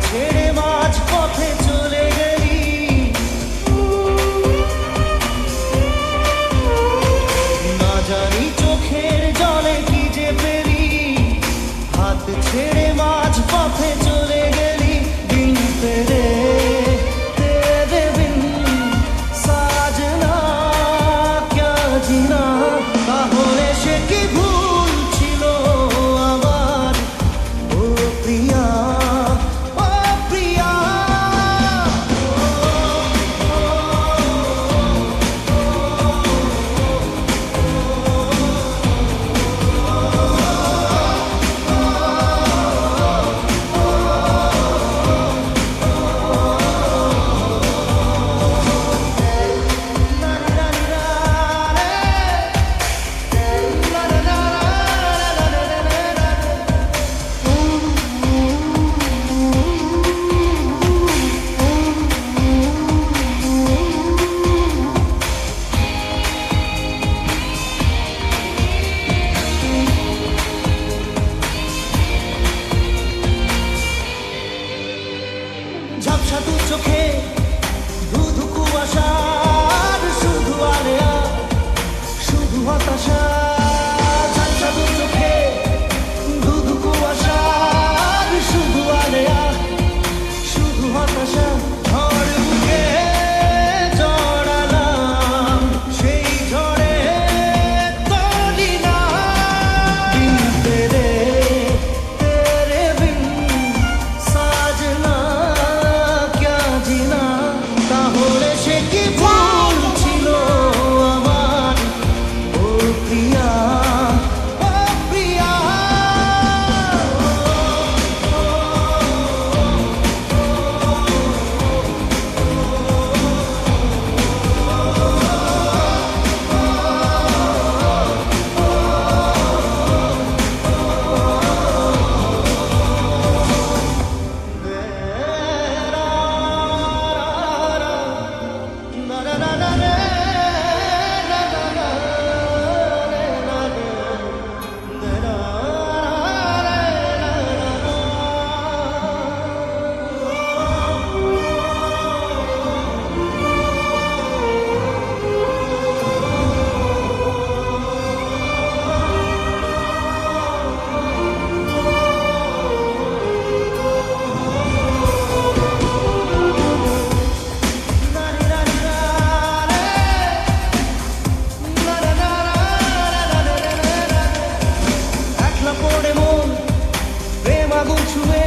ছেড়ে মাঝ পথে চলে গেলি, না জানি চোখের জলে কি যে পেলি, হাত ছেড়ে মাঝ পথে চলে গেলি। দিন তেরে তেরে বিন সাজনা ক্যা জিনা, তাহলে সে কি ভুল ছিল আমার ও প্রিয়া, ও প্রিয়া। ঝাপসা দু চোখে ধুধু কুয়াশার শুধু আলেয়া, শুধু হতাশা। ঝাপসা দু চোখে ধুধু কুয়াশার শুধু আলেয়া, শুধু হতাশা। ঝড় বুকে জড়ালাম, সেই ঝড়ে তলি না। দিন তেরে তেরে বিন সাজনা ক্যা জিনা, তাহলে সে কি ভুল ছিল আমার ও প্রিয়া, ও প্রিয়া। একলা পড়ে মন প্রেম আগুন ছুঁয়ে